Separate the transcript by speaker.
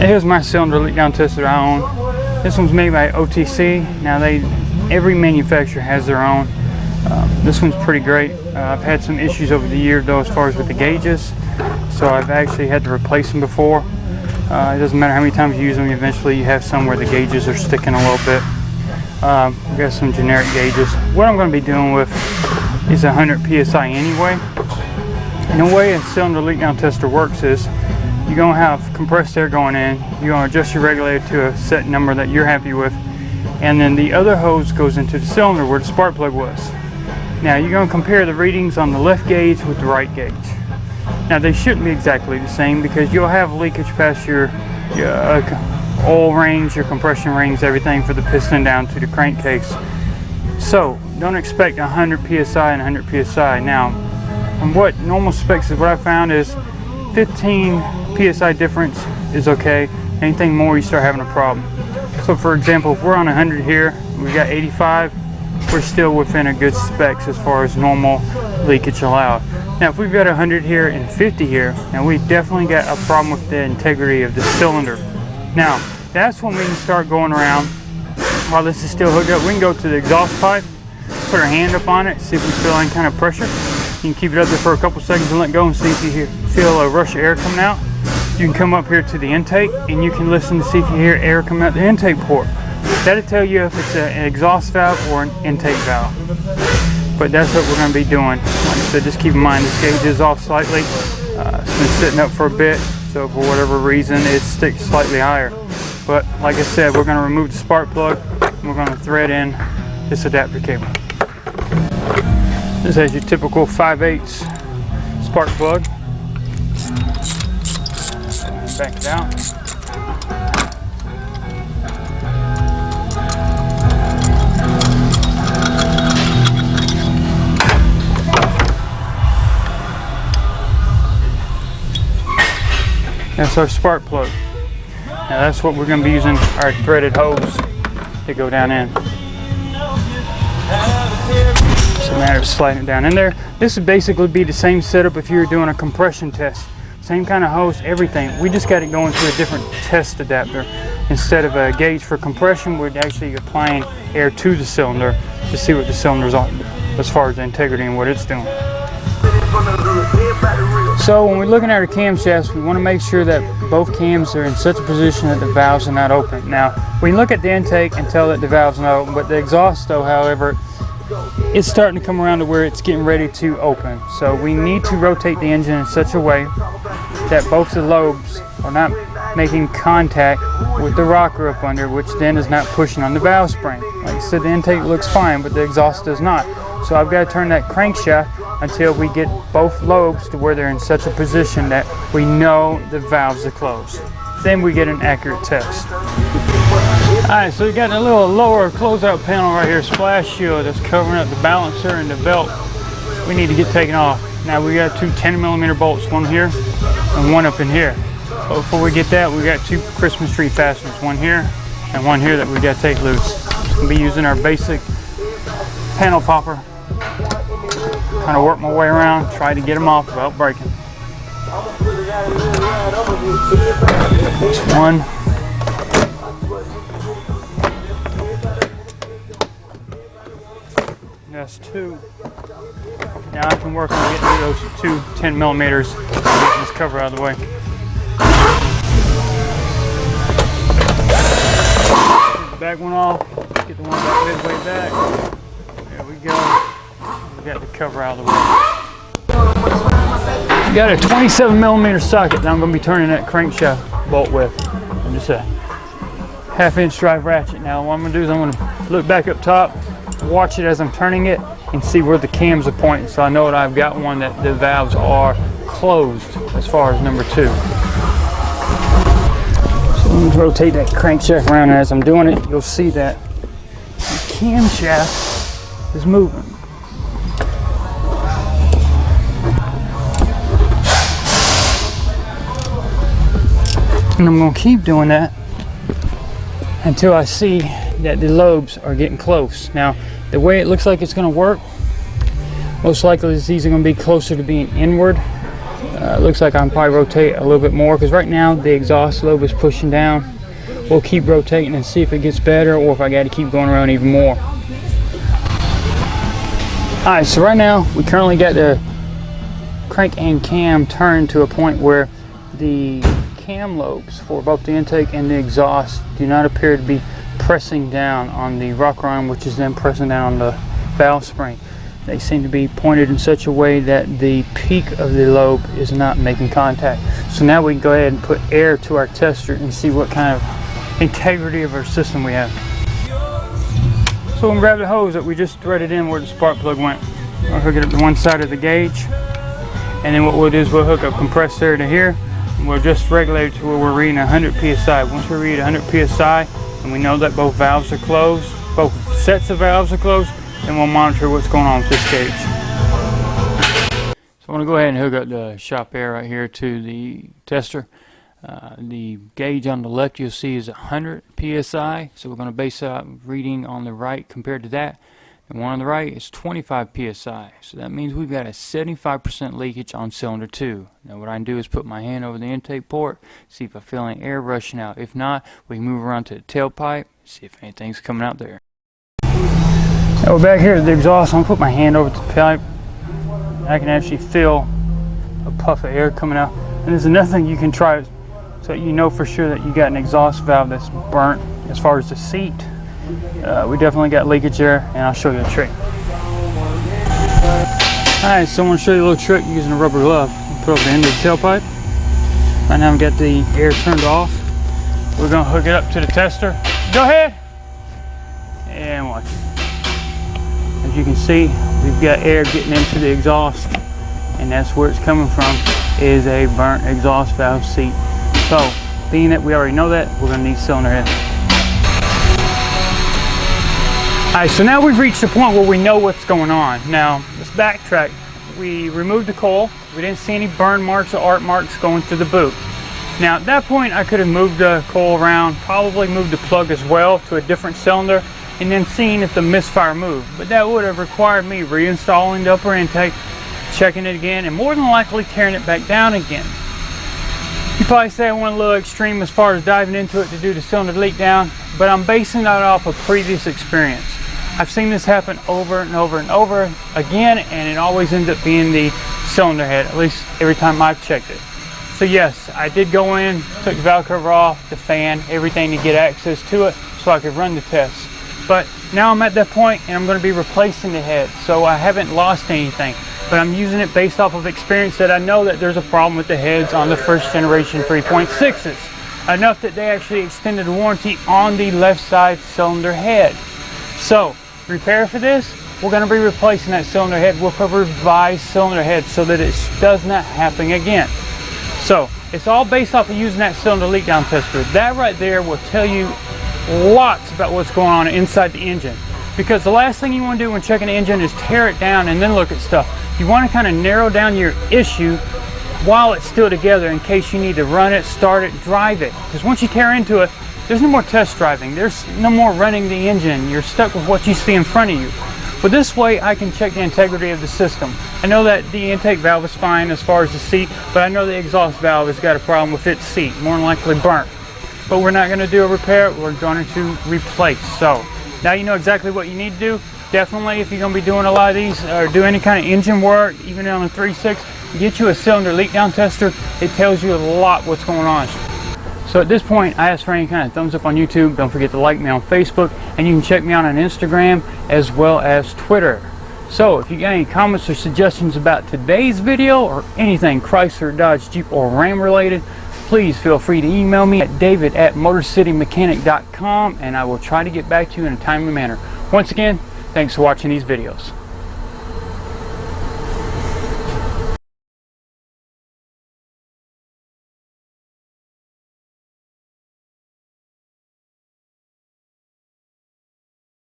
Speaker 1: Here's my cylinder leak down tester I own. This one's made by OTC. Now every manufacturer has their own. This one's pretty great. I've had some issues over the year though as far as with the gauges, so I've actually had to replace them before. It doesn't matter how many times you use them, eventually you have some where the gauges are sticking a little bit. We've got some generic gauges. What I'm going to be doing with is 100 psi anyway. And the way a cylinder leak down tester works is you're going to have compressed air going in, you're going to adjust your regulator to a set number that you're happy with, and then the other hose goes into the cylinder where the spark plug was. Now you're going to compare the readings on the left gauge with the right gauge. Now they shouldn't be exactly the same because you'll have leakage past your oil rings, your compression rings, everything for the piston down to the crankcase. So don't expect 100 psi and 100 psi. Now from what normal specs is, what I found is 15 psi difference is okay. Anything more you start having a problem. So for example, if we're on 100 here, we got 85, we're still within a good specs as far as normal leakage allowed. Now if we've got 100 here and 50 here, now we definitely got a problem with the integrity of the cylinder. Now that's when we can start going around. While this is still hooked up, we can go to the exhaust pipe, put our hand up on it, see if we feel any kind of pressure. You can keep it up there for a couple seconds and let go and see if you feel a rush of air coming out. You can come up here to the intake and you can listen to see if you hear air coming out the intake port. That'll tell you if it's an exhaust valve or an intake valve. But that's what we're going to be doing. Like I said, just keep in mind this gauge is off slightly. It's been sitting up for a bit, so for whatever reason it sticks slightly higher. But like I said, we're going to remove the spark plug and we're going to thread in this adapter cable. This has your typical 5/8 spark plug. Back it out. That's our spark plug. Now that's what we're going to be using our threaded hose to go down in. It's a matter of sliding it down in there. This would basically be the same setup if you were doing a compression test. Same kind of hose, everything. We just got it going to a different test adapter. Instead of a gauge for compression, we're actually applying air to the cylinder to see what the cylinder's on as far as the integrity and what it's doing. So when we're looking at our camshafts, we want to make sure that both cams are in such a position that the valves are not open. Now, we can look at the intake and tell that the valve's not open, but the exhaust though, however, it's starting to come around to where it's getting ready to open. So we need to rotate the engine in such a way that both the lobes are not making contact with the rocker up under, which then is not pushing on the valve spring. Like I said, the intake looks fine, but the exhaust does not. So I've got to turn that crankshaft until we get both lobes to where they're in such a position that we know the valves are closed. Then we get an accurate test. Alright, so we got a little lower closeout panel right here, splash shield, that's covering up the balancer and the belt. We need to get taken off. Now we got two 10mm bolts, one here and one up in here. But before we get that, we got two Christmas tree fasteners, one here and one here that we got to take loose. We'll be using our basic panel popper. Kind of work my way around, try to get them off without breaking. That's one. That's two. Now I can work on getting those two 10mm and getting this cover out of the way. Get the back one off, get the one back midway back. There we go. We got the cover out of the way. We got a 27mm socket that I'm going to be turning that crankshaft bolt with. I'm just a 1/2" drive ratchet. Now what I'm going to do is I'm going to look back up top, watch it as I'm turning it, and see where the cams are pointing, so I know that I've got one that the valves are closed as far as number 2. So let me rotate that crankshaft around, and as I'm doing it, you'll see that the camshaft is moving. And I'm going to keep doing that until I see that the lobes are getting close. Now, the way it looks like it's going to work, most likely is these are going to be closer to being inward Looks like I can probably rotate a little bit more, because right now the exhaust lobe is pushing down. We'll keep rotating and see if it gets better, or if I got to keep going around even more. Alright, so right now we currently got the crank and cam turned to a point where the cam lobes for both the intake and the exhaust do not appear to be pressing down on the rocker arm, which is then pressing down on the valve spring. They seem to be pointed in such a way that the peak of the lobe is not making contact. So now we can go ahead and put air to our tester and see what kind of integrity of our system we have. So we'll grab the hose that we just threaded in where the spark plug went. I'll hook it up to one side of the gauge, and then what we'll do is we'll hook up compressed air to here, and we'll just regulate it to where we're reading 100 psi. Once we read 100 psi and we know that both valves are closed, both sets of valves are closed, then we'll monitor what's going on with this gauge. So I'm going to go ahead and hook up the shop air right here to the tester. The gauge on the left you'll see is 100 psi, so we're going to base that reading on the right compared to that. The one on the right is 25 psi, so that means we've got a 75% leakage on cylinder 2. Now what I can do is put my hand over the intake port, see if I feel any air rushing out. If not, we can move around to the tailpipe, see if anything's coming out there. Now we're back here at the exhaust. I'm going to put my hand over the pipe. I can actually feel a puff of air coming out. And there's another thing you can try, so you know for sure that you got an exhaust valve that's burnt. As far as the seat, we definitely got leakage there, and I'll show you a trick. Alright, so I'm going to show you a little trick using a rubber glove. Put over the end of the tailpipe. Right now I've got the air turned off. We're going to hook it up to the tester. Go ahead! And watch. As you can see, we've got air getting into the exhaust, and that's where it's coming from, is a burnt exhaust valve seat. So, being that we already know that, we're going to need cylinder head. Alright, so now we've reached the point where we know what's going on. Now, let's backtrack. We removed the coil. We didn't see any burn marks or arc marks going through the boot. Now, at that point, I could have moved the coil around, probably moved the plug as well to a different cylinder, and then seeing if the misfire moved. But that would have required me reinstalling the upper intake, checking it again, and more than likely tearing it back down again. You probably say I went a little extreme as far as diving into it to do the cylinder leak down, but I'm basing that off of previous experience. I've seen this happen over and over and over again, and it always ends up being the cylinder head, at least every time I've checked it. So yes, I did go in, took the valve cover off, the fan, everything to get access to it so I could run the test. But now I'm at that point and I'm going to be replacing the head, so I haven't lost anything. But I'm using it based off of experience that I know that there's a problem with the heads on the first generation 3.6s. Enough that they actually extended the warranty on the left side cylinder head. So, repair for this, we're going to be replacing that cylinder head with a revised cylinder head so that it does not happen again. So, it's all based off of using that cylinder leak down tester. That right there will tell you lots about what's going on inside the engine. Because the last thing you want to do when checking the engine is tear it down and then look at stuff. You want to kind of narrow down your issue while it's still together in case you need to run it, start it, drive it. Because once you tear into it, there's no more test driving. There's no more running the engine. You're stuck with what you see in front of you. But this way I can check the integrity of the system. I know that the intake valve is fine as far as the seat, but I know the exhaust valve has got a problem with its seat, more than likely burnt. But we're not going to do a repair, we're going to replace. So now you know exactly what you need to do. Definitely, if you're going to be doing a lot of these or do any kind of engine work, even on a 3.6, get you a cylinder leak down tester. It tells you a lot what's going on. So at this point, I ask for any kind of thumbs up on YouTube. Don't forget to like me on Facebook, and you can check me out on Instagram as well as Twitter. So if you got any comments or suggestions about today's video or anything Chrysler, Dodge, Jeep, or Ram related, please feel free to email me at david@motorcitymechanic.com, and I will try to get back to you in a timely manner. Once again, thanks for watching these videos.